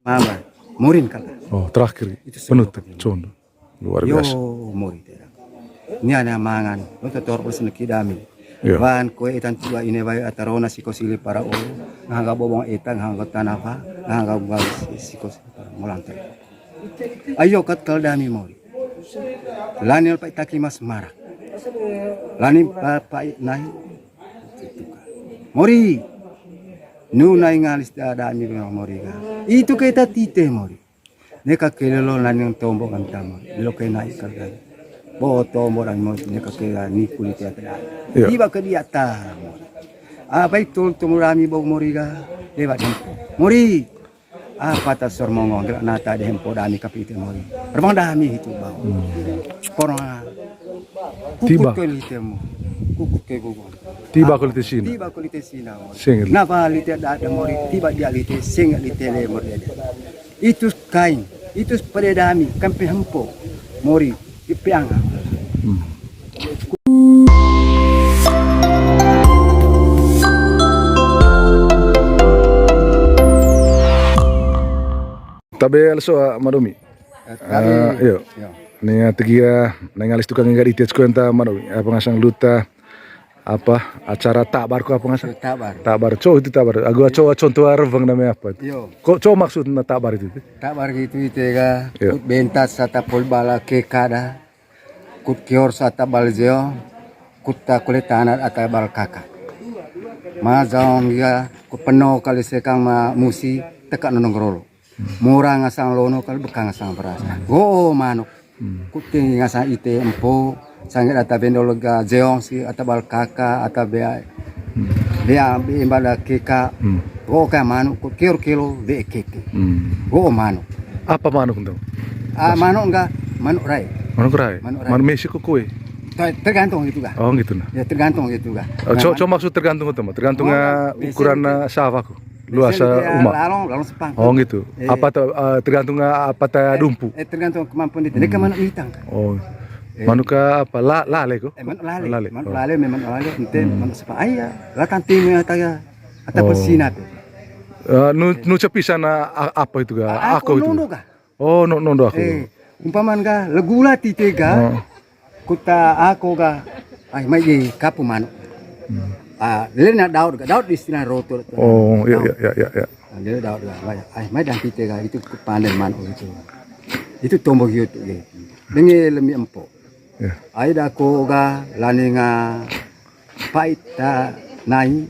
Mama, Morin kala. Oh, terakhir Itu penutup condo. Luar Yo biasa. Morin tera. Ni ana mangan, lo tor pos kidami. Iya. Wan ko itan tua ine bay atarona sikosili para o. Nganga bobong etang nganga tanapa, nganga bal sikos molante. Ayo kat kaldami Mori. Lanil pa itaki mas marak. Lani pa nahi. Mori. Nu nai ngalis da mi Mori ga. Itu kita tite Mori. Neka kelelo laning tombo kan tamo. Lo kay nai kalgan. Bo tombo ran mo neka kaya ni kulit ya tada. Iya. Iba ke dia ta. Apa itu tumurami bo Mori ga. Lewat dempo. Mori. Apa ta sormongo gerak nata dempo dami kapite Mori. Remang dami itu bau. Korona. Tiba. Kukut ke litemu. Kukut ke gugu. Tiba ko lite sina. Tiba ko lite sina. Singel. Napa lite da Mori tiba dia lite sing lite le Mori. Itu kain, itu dami, kampi hempo, Mori, ipiang. Tabe also madomi. Iyo. Nih tiga nengalis tukang nggak itias kuenta madomi. Apa ngasang luta apa acara takbar ko apa ngasang? Tabar. Takbar. Itu takbar. Agak contoh arvang namanya apa? Yo. Kok maksudnya takbar itu? Tabar gitu itu ga. Yo. Kut bentas sata polbala ke kada. Kut kior sata balzeo. Kut ta kuletanat ata bal kaka. Mazong ya kut penuh kali sekang ma musi tekak nonongrolo. Murah ngasang lono kali bekang ngasang beras. Go manuk. Kuting ngasang ite empo. Sangat ata bendol ga zeong si ata bal kaka ata bea. Bea imbala keka. Go ka manuk kut kior kilo be keke. Go manuk. Apa manuk itu? Manuk enggak manuk rai. Manuk rai. Manuk rai. Manuk Meksiko kue. Tergantung gitu ga. Oh gitu nah. Ya tergantung gitu ga. Maksud tergantung itu mah. Tergantung ukuran sawahku. Luas umat. Lalong sepang. Oh gitu. Apa tergantung apa dumpu. Tergantung kemampuan itu. Mereka manuk mitang. Oh. Manuk apa lale ko? Manuk lale. Manuk lale memang lale ente manuk sepang. Ayah, latang tim ataya atau persina tu. Nu cepisan apa itu ga? Aku itu. Nondo ga. Oh, nondo aku. Umpaman ga legula tite ga. Kuta aku ga. Ay mai kapu manuk. Lena daud ga. Daud istilah rotor. Oh, ya. Dia daud ga. Ay mai dan tite ga itu panen manuk itu. Itu tombo gitu. Dengi lemi empo. Ya. Aida ko ga laninga paita nai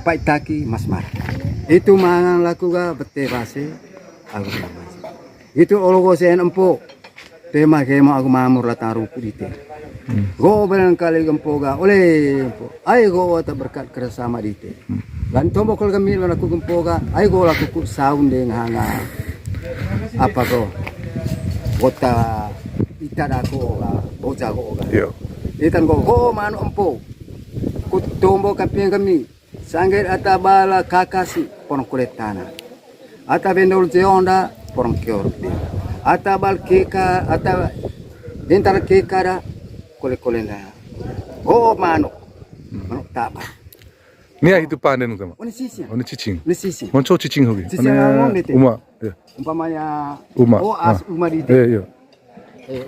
paitaki masmar. Itu mangan laku ga beterase aku mas. Itu ologo sen empo. Tema kema aku mamur lataru kudite. Go barangkali empo ga oleh empo. Ai go ta berkat kerjasama dite. Lan tombo kol kami laku empo ga ai go laku saun deng hanga. Apa ko? Kota itada ko ga boja ko ga. Yo. Itan go manu empo. Kutombo kapian kami. Sangger ata bala kakasi porong kulit tanah. Ata bendol zeonda porong kior. Ata bal keka ata dentar keka da kulit na. Manu. Manu taba. Nia itu panen kama. Oni sisi. Oni cicing. Oni sisi. Monco cicing hobi. Cicing ngomong nete. Uma. Ya. Umpamanya Uma. uma di. Iya.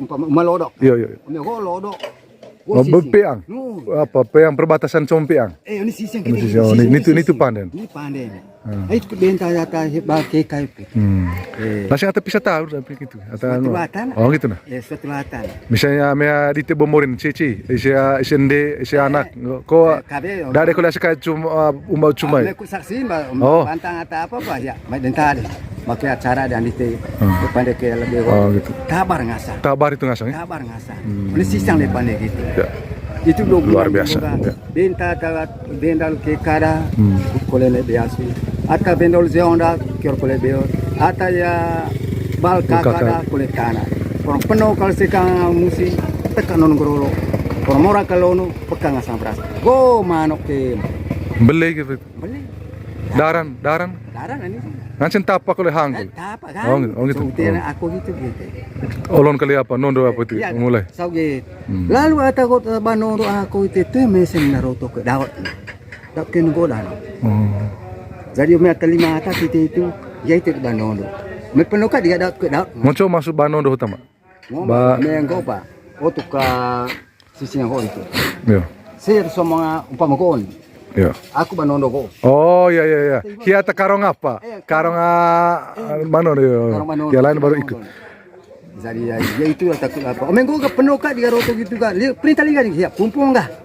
Umpama lodok. Iya. Umi lodok. Bepeang. Apa peang perbatasan Compeang. Ini sisi yang ini itu panen. Ini panen. Itu benta data hebal kekai itu. Masih ada bisa tahu tapi gitu. Setelatan. Oh gitu nah. Ya setelatan. Misalnya mea di Bomorin cici, isi anak. Ko dari kuliah sekarang cuma. Aku saksi bantang atau apa ya. Denta deh. Pakai acara dan itu pandai ke lebih. Oh gitu. Tabar ngasang. Tabar itu ngasang ya? Tabar ngasang. Ini sisang deh pandai gitu. Ya. Itu luar biasa. Ya. Bendal ke kada, kolene biasa. Ata bendol zeonda, kior kole beo. Ata ya bal kakada kole tanah. Orang penuh kalau sekang musi tekan non grolo. Orang mora kalono pekang asam beras. Go manok ke. Beli gitu. Beli. Daran. Daran ini. Ngancen tapak oleh hangul. Tapak kan. Oh gitu. Aku gitu. Olon kali apa? Nondo apa itu? Ya, mulai. Sauge. Lalu ata ko banondo aku itu mesen naroto ke daot. Dak ken godan. Jadi umi terlima atas itu ya itu banondo. Me penuh kan dia dapat ke dapat. Moco masuk Banondo utama. Ba mengo pa. Otuk ka sisi yang itu. Ya. Saya semua umpama kon. Ya. Aku banondo ko. Oh ya ya ya. Hiata karong apa? Karong Banondo ya. Ya lain baru ikut. Jadi ya itu takut apa. Mengo ka penuh kan dia roto gitu kan. Perintah liga nih ya pumpung enggak?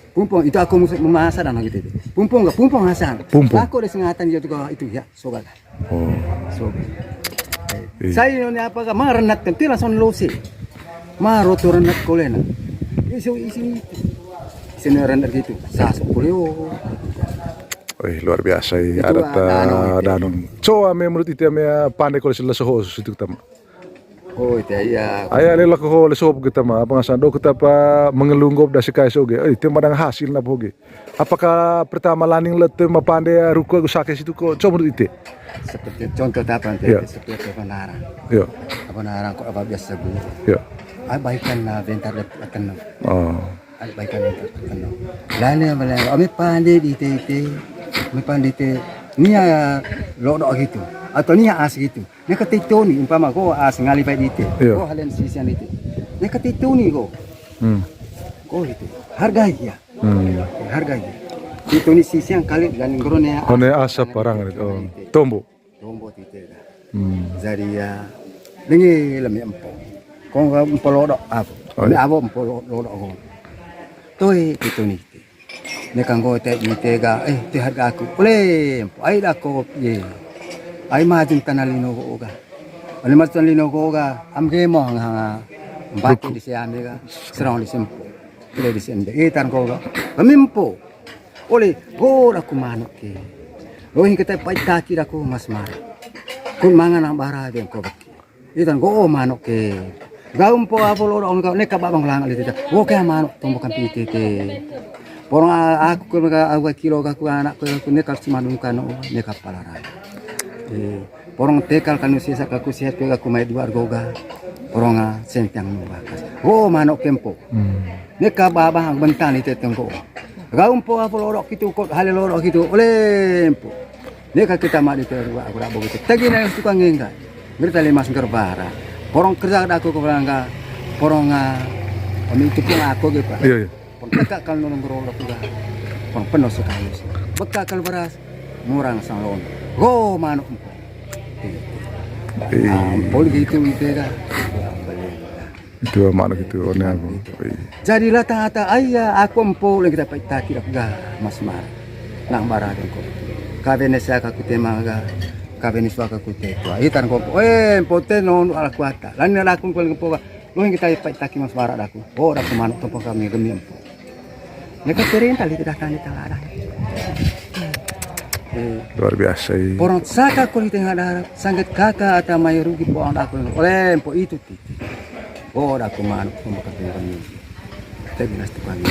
Pumpung itu aku memasak dan gitu. Pumpung enggak? Pumpung hasan. Pumpung. Aku ada sengatan dia juga itu ya sogal. Oh. Sogal. Saya ini apa ka marenat kan langsung losi. Maroto renat kolena. Isi renat gitu. Sasuk kuleo. Wih, luar biasa ya. Itu Ada danong. So ame menurut itu ame pandai kalau sila soho itu kita. Oh itu ya. Ayah lela ko le sob kita mah apa ngasando kita pa mengelunggop da sekai soge. Itu madang hasil na boge. Apakah pertama laning lete ma pandai ruko sake situ ko coba menurut itu. Seperti contoh apa nanti Ya. seperti penara. Ya. Penara kok apa biasa gue. Ya. Abaikan bentar akan. Oh. Abaikan bentar akan. Lain yang kami pandai di tete. Kami pandai te. Nia lodok gitu. Atau nia as gitu. Nia ketituni umpama ko as ngali pai dite. Iya. Ko halen sisian itu. Nia ketituni ko. Ko itu. Hargai ya. Hargai. Itu ni sisian kali dan grone One asap parang itu. Oh. Tombo. Tombo tite. Jadi ya dengi lami empo. Ko empo lodok apa. Ni abo empo lodok ko. Toi itu ni. Ni kanggo te dite ga te harga aku. Ole ai da ko ye. Ai majun tanalino ko ga. Ole majun tanalino ko ga amge mo hanga. Batu di siame ga. Serang di sempo. Kile di sende. Tan ko ga. Pamimpo. Ole go aku manok ke. Lohin kita pai kaki aku mas mar. Kun mangan ang bara den ko baki. Itan go manok ke. Gaum po apo loro on ka ne ka babang lang alita. Wo ka manok tombo kan pite te. Porong aku ko mga awa kilo ka ku anak ko ne ka simanung kano ne ka palara. Porong tekal kanu sisa ka ku sihat ka ku mai dua argoga. Porong sentang no bakas. Wo manok tempo. Ne ka babang bentan ite tengko. Gaum po apo loro kitu ko hale loro kitu. Olempo. Ne ka kita ma dite aku ra bogo. Tagi na tukang ngengga. Ngerta le mas gerbara. Porong kerja aku ko berangga. Porong kami itu pun aku gitu Pak. Iya iya. Pagka kal nung grolo ko ga. Pang penos sekali. Pagka kal beras murang sang lon. Go manok mo. Pol gitu itu ga. Itu mana gitu one aku. Jadilah tata ayah aku empo lagi dapat takir ga mas mar. Nang baraden ko. Kabenesa ka kutema ga. Kabenis waka kute ko. Itan ko. Pote non ala kuata. Lan na akong ko po ga. Lohin kita ipaitaki mas mara daku. Oh, daku manok to kami gemi empo. Neka perintah tidak akan ditangarang. Luar biasa. Porong saka ko tengah darah sangat kakak atau may rugi po ang ako. Oleh po itu titi. Oh, daku manok to kami. Teginas to kami.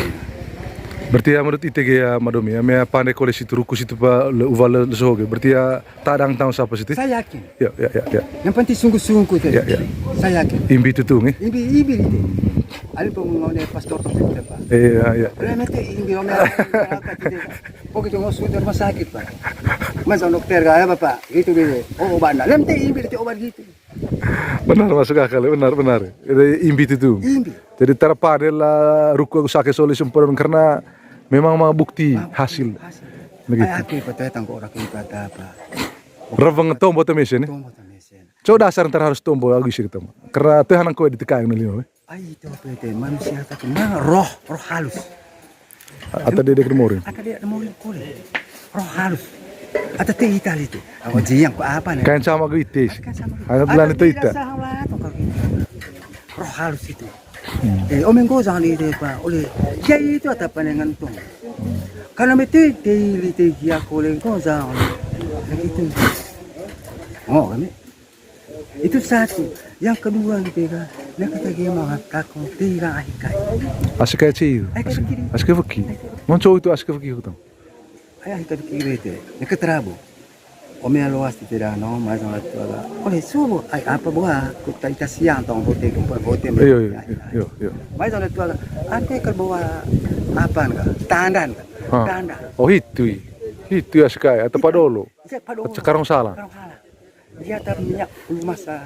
Berarti ya menurut ITG ya Madomi ya me pandai kolesi itu rukus itu pa uval lesoge. Berarti ya tadang tahu siapa situ? Saya yakin. Ya. Yang penting sungguh-sungguh itu. Ya. Saya yakin. Imbi itu tuh nih. Ibi itu. Alin po ngone pastor to kita pa. Iya. Realmente imbi ome. Pokoknya ngos sudah rumah sakit pa. Mas ang dokter kaya Bapak. Gitu gitu. Oh, obat. Realmente imbi itu obat gitu. Benar masuk akal, benar. Itu imbi itu tuh. Imbi. Jadi terpadu lah ruku aku sakit solusi sempurna karena memang mau bukti hasil. Begitu. Ay aku patay ko ora kita apa. Ravang tombo tamesen eh. Tombo tamesen. Coba dasar ntar harus tombo aku sih ketemu. Karena Tuhan aku ditekan nilai. Ay itu pwede manusia ta kena roh halus. Atau dia kemurin. Ata dia mau kulit. Roh halus. Ata te Itali itu. Ako jiyang ko apa nih? Kain sama gitu. Ada bulan itu ita. Roh halus itu. Omengo jangan ide pa. Oleh ya itu ata panengan tong. Karena mete daily te kia kole ko jangan. Itu. Oh, kami. Itu satu. Yang kedua gitu kan. Nak kata dia mengatakan tiga ahikai. Asik kayak sih. Asik fakir. Mau itu asik fakir ketemu. Ayah kita kiri itu. Nak terabo. Ome aloas tidak no mais on tu aga. Oleh subuh ay apa buah kita ita siang tong bote bote. Iya. Mais on tu aga. Ante kalau bawa apa enggak? Tandan. Tandan. Oh itu. Itu ya sekali atau padolo. Iya padolo. Sekarang salah. Karong salah. Dia tak minyak masa.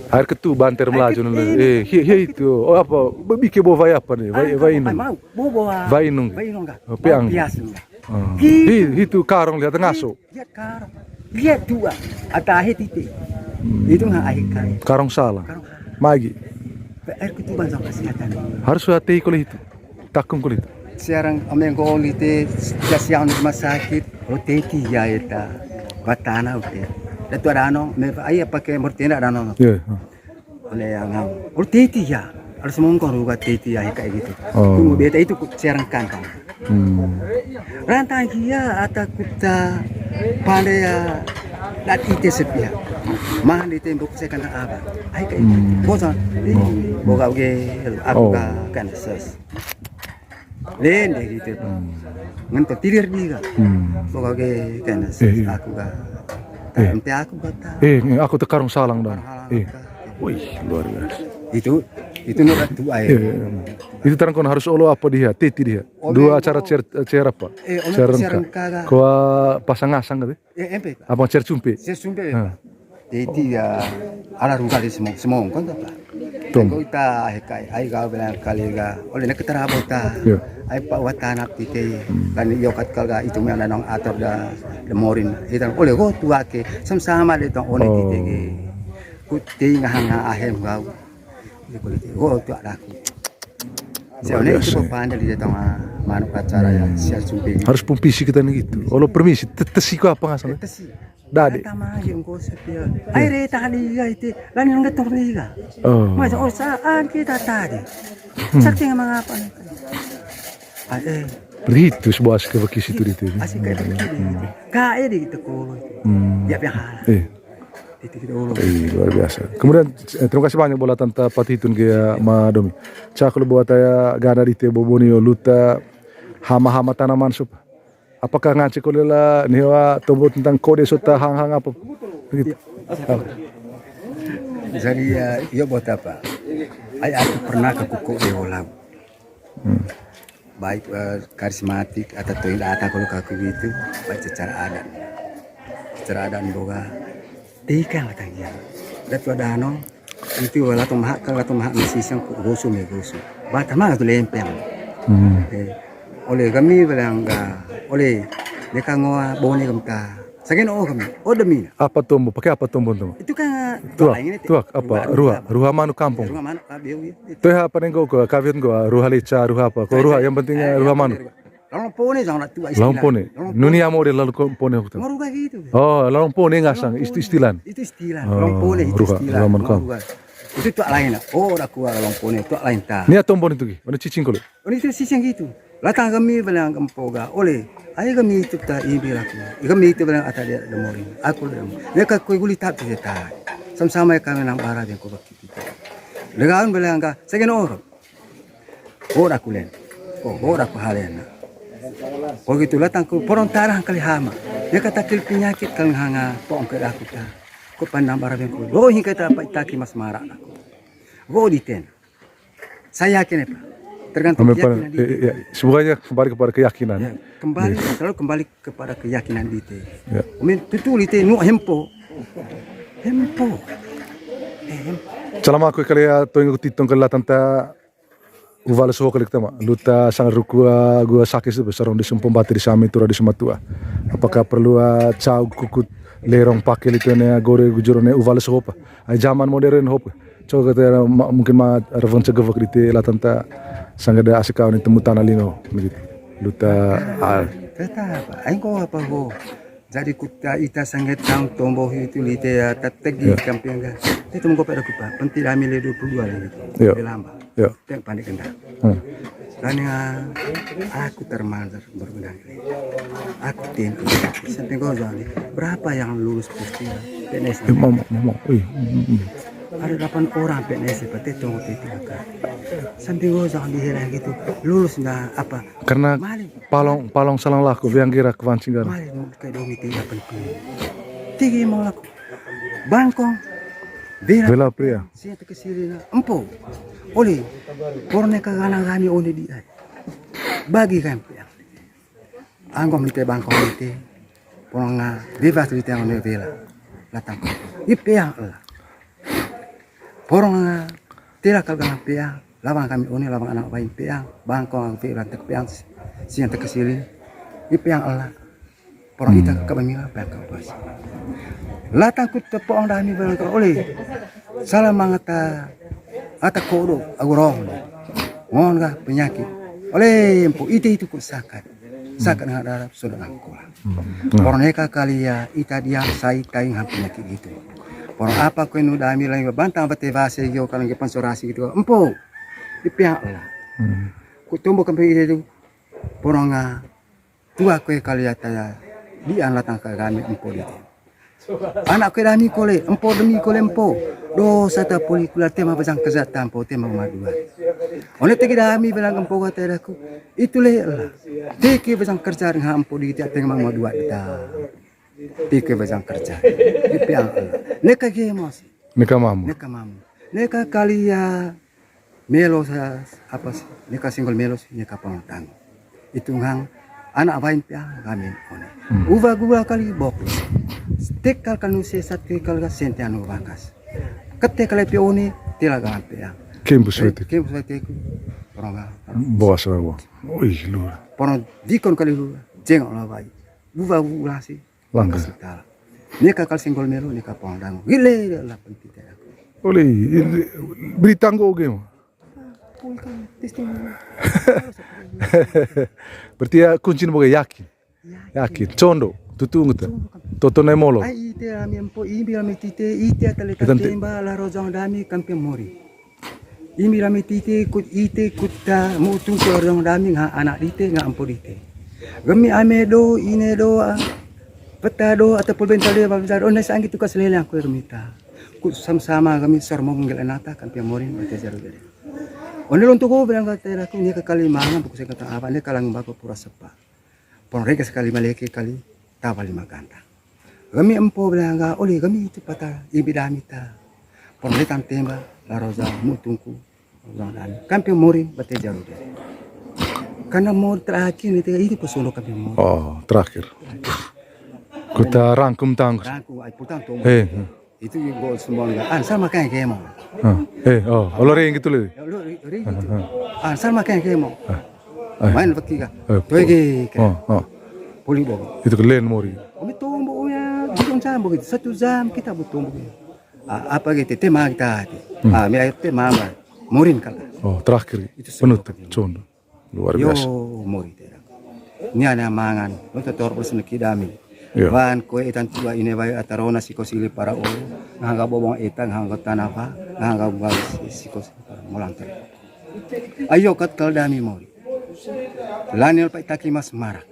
Air ketu banter melaju nih. Itu. Oh apa? Bikin bawa vai apa nih? Vai inung. Mau bawa. Vai inung. Vai inung enggak? Piang. Biasa enggak? Itu karong lihat ngaso. Lihat karong. Lihat dua. Atau titik. Itu nggak air kali. Karong salah. Karong salah. Magi. Air ketuban sama kesehatan. Harus hati kulit itu. Takung kulit. Sekarang ameng kulit siang di rumah sakit. Roteti ya itu. Batana udah. Itu ada anong. Ayah pakai mortina ada anong. Iya. Oleh yang roteti ya. Harus mengkong juga teti ya kayak gitu. Oh. Tunggu beta itu sekarang kantong. Rantai dia atau kita pandai ya. Dan itu sepia. Mah di tembok saya kena apa? Ay kayak bosan. Boga oke aku kan ses. Lain deh gitu. Ngantuk tidur juga. Boga oke kan ses aku ga. Nanti aku kata. Aku tekarung salang dong. Wih luar biasa. Itu nurat tua ya. Itu terang kon harus olo apa dia? Titi dia. Dua cara cer apa? Cerengka. Kau pasang asang gitu? Empe. Apa cer cumpe? Cer cumpe. Titi ya ala ruga di semua kon apa? Kau ita hekai, ai kau bilang kali ga. Oleh nak terabo ta. Ai pak watanak titi. Kan yokat kalga itu yang nanong ator da morin. Itu oleh go tua ke sama le tong oleh titi. Kuti ngahanga ahem kau. Oh tu ada aku. Sebenarnya itu pandai di tengah manuk acara yang siap sumpi. Harus pumpisi kita nih gitu. Kalau permisi, tesi kau apa ngasal? Tesi. Dade. Tama yang kau sepia. Air tak liga itu, lain yang ngetor liga. Macam saan kita tadi. Saking mengapa nih? Ritus bos ke vakis itu itu. Asik kayak begini. Kaya di kita kau. Ya biar. Luar biasa. Kemudian terima kasih banyak bola tanta patitun ke Madomi. Cakul buat saya gana di tebo bonio luta hama-hama tanaman sup. Apakah ngaci kolela niwa tobo tentang kode sota hang-hang apa? Begitu. Jadi ya buat apa? Aku pernah ke kuku di Olam. Baik karismatik atau toilet kalau kaku gitu, baik secara adat. Secara adat boga. Tika katanya. Dapat dano itu lato mahak masih sang gosu me gosu. Bata mana tu lempeng. Oleh kami bilang oleh mereka ngoa boni kamta. Sakin kami. Demi. Apa tumbuh? Pakai apa tumbuh tuh? Itu kan tuak apa? Ruha manu kampung. Ruha manu kabiu. Itu apa nih kau kavian kau ruha leca ruha apa? Kau ruha yang pentingnya ruha manu. Lampone jangan tua istilah. Lampone. Nuni amore lalu pone waktu. Maruga gitu. Oh, lampone ngasang istilan. Itu istilah. Lampone itu istilah. Itu tuak lain. Aku lampone tuak lain ta. Ni atombon itu ki. Mana cicing kau? Itu cicing gitu. Latang kami bilang kampoga. Oleh, ay kami itu ta ibil aku. Kami itu bilang ata dia demorin. Aku bilang. Mereka kue guli tak kita. Sama-sama kami nang bara yang kau bakti kita. Legaan bilang ka. Sakin orang. Aku len. Aku halen. Oh gitu latang ko porong tarang kali hama. Dia kata penyakit kang hanga poong ke aku ta. Ko pandang barang ko. Oh hingga ta pa itaki mas marah aku. Go diten. Saya yakin apa? Tergantung keyakinan dia. Semuanya kembali kepada keyakinan. Ya, selalu kembali kepada keyakinan dia. Ya. Tutul itu nu hempo. Selama aku kali ya tuh titong kali tanta uvala soho kali kita luta sangat rukua gua sakit itu besar di sumpah bati di sami tura di sumatua. Apakah perlu cau kukut lerong pakai itu nih gore gujurone uvala soho apa? Zaman modern hop. Coba kata mungkin revon cegah waktu latanta sangat ada asik kau nih temu tanah lino begitu. Luta Tetap. Aingko apa ho? Jadi kita ita sangat tahu tomboh itu lite ya tategi kampion kan. Itu mengko pada kupa. Penting ambil 22 lagi. Lama. Ya. Teng pandai kena. Dan aku termantar berguna. Aku tim. Sampai kau jadi berapa yang lulus pasti PNS? Mama. Ada 8 orang PNS seperti itu sampai kau jangan dihilang gitu. Lulus nggak apa? Karena palong salang laku yang kira kewancingan. Mali kayak dong itu apa penting. Tinggi mau laku. Bangkong. Bela pria. Saya terkesiri empo. Oleh porne kagana gani oleh dia. Bagi kan. Anggom lite bangkong lite. Porong bebas lite yang vela. Latang. Ipeang lah. Porong tira kalgang peang. Lawang kami one lawang anak bayi peang. Bangkong vela tek peang. Siang tek kesili. Ipeang Allah. Porong ita kabamila bangkong bos. Latang kut tepong dami bangkong oleh. Salah mangata ata kodo agurong. Ngon ga penyakit. Oleh empu itu kut sakat. Sakat dengan darah sudah angkul. Porong eka kali ya ita dia sai kain ham penyakit gitu. Porong apa kau nu dami lagi bantang bate base yo kalau nge pansorasi gitu. Empu. Ipiang lah. Ku tumbuh kempi itu. Porong tua kau kali ya taya di latang kami empu itu. Anak kau dami kole empu demi kole empu. Do sata polikula tema bajang kezatan po tema madua. Oleh tegi dami bilang empu kata aku. Itu lah. Teki bajang kerja dengan empu di tiap tema madua kita. Teki bajang kerja. Ipiang Allah. Neka gemos. Nika mamu. Neka mamu. Neka kali ya melo sa apa sih? Neka single melo neka pangtang. Itu ngang anak bain piang kami one. Uva gua kali bokus. Tekal kanu sesat ke kal sentiano bakas. Kete kali pione tilaga piang. Kembus wete. Kembus wete ku. Porong Boas rawa. Oi lu. porong dikon kali lu jeng olah bayi. Uva gua sih. Langga. Neka kal single melo neka pangtang. Gile lah penting. Oleh Britanggo game. Berarti ya kunci boga yakin. Yakin. Condo. Tutung tu. Toto na molo. Ai ite ami empo imbi ami tite ite atale temba la rozang dami kampe mori. Imbi ami tite kut ite kutta mutung ke rozang dami nga anak dite nga empo dite. Gemi ame do ine do peta do ataupun bentale babzar onai sangi tu kaslele aku ermita. Kut sama-sama kami sarmo ngel anata kampe mori mate jaru gede. Onel untuk ko bilang kata aku ni kali mangan buku saya kata apa ni kalang bako pura sepa. Pon reka sekali maleke kali tabali maganda. Kami empo bilang oleh kami itu patah ibidami ta. Pon reka temba la roza mutungku. Rozang kampe mori bate jaru gede. Karena mau terakhir itu pesuluk kami mori. Oh, terakhir. Kita rangkum tang. Rangkum ai putang tu. Itu gol semua enggak. Sama kayak kemo. Oleh yang gitu le. Sama kayak kemo. Main pergi kah? Pergi. Poli bogo. Itu kelen mori. Kami tumbuh ya, bukan jam begitu. 1 jam kita butuh begitu. Apa gitu? Tema kita. Mira tema apa? Morin kala. Oh, terakhir. Penutup. Condo. Luar biasa. Yo mori tera. Ni ada mangan. Lo tetor bersama kidami. Wan kue itan tua ini bayu atarona sikosili para ulu ngangga bobong itan ngangga tanapa ngangga buang sikos molang ter. Ayo kat dami mori. Lanil pa itaki mas marak.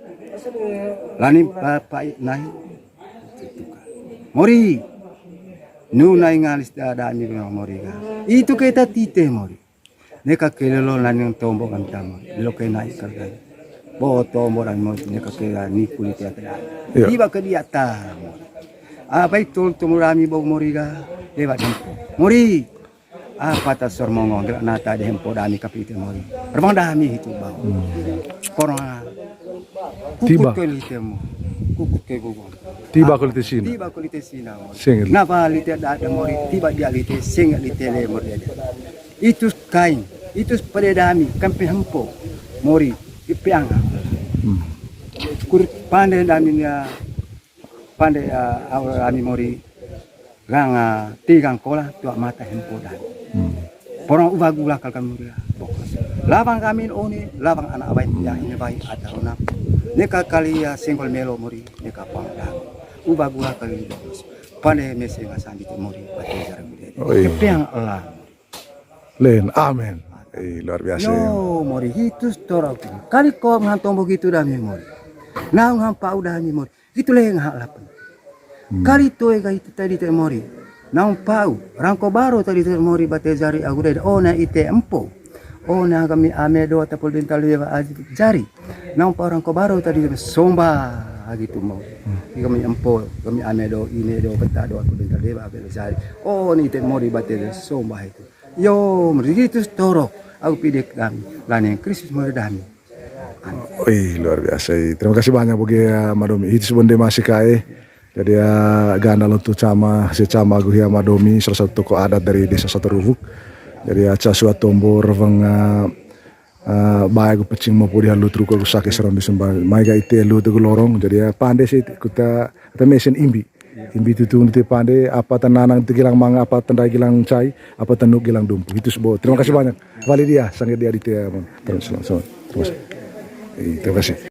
Lanim pa nai. Mori. Nu nai ngalis dami mori ga. Itu kita tite mori. Neka kelelo lanil tombo kantamo. Lo kay nai karga. Boto moran mo ni kakaya ni kulit ya tada. Iba ke dia ta. Apa itu tumurami bog moriga lewat hempo. Mori. Apa ta sormongo gerak nata de hempo dami kapite mori. Remang dami itu bau. Korona. Tiba. Kukut ke gogo. Tiba kulit sini. Tiba kulit sini. Sengel. Napa lite ada mori tiba dia lite sengel lite le mori. Itu kain. Itu pada dami kampe hempo. Mori. Ipiang. Kur pandai daminya pandai ami mori gang tigang kola tua mata hempo dan. Porong ubah gula kalkan muria. Labang kami oni labang anak bayi yang ini bayi atau nap. Neka kali ya single melo mori neka pangdang. Ubah gula kali dos. Pandai mesi ngasan di mori pati jarang gede. Ipiang Allah. Len amen. Luar biasa. Yo mori itu storok. Kali kau ngantong begitu dah mori. Nah ngampa udah mori. Itu leh ngah lapan. Kali tu ega itu tadi tu mori. Nah pau rangko baru tadi tu mori bate jari aku dah. Oh na ite empo. Oh na kami ame do ataupun bintal dia jari. Nah pau rangko baru tadi somba gitu mau. Kami empo kami ame do ini do beta do ataupun bintal dia abel jari. Oh ni ite mori bate somba itu. Yo, begitu storok. Aku pilih kami. Lain Kristus mori dami. Luar biasa. Terima kasih banyak bagi Madomi. Itu sebenarnya masih kae. Jadi ganda untuk cama Guhia Madomi, salah satu tokoh adat dari desa Satoruvuk. Jadi aca suatu tombor vang baik pecing mau pudi halu truko sakit serang di sembah. Mai ga ite lu tu lorong. Jadi pandai sih kita mesin imbi. Imbi itu nanti pandai apa tananang tu gilang manga, apa tandai gilang cai, apa tanuk gilang dumpu. Itu sebuah. Terima kasih banyak. Validia sangat dia di terima kasih. Terima kasih.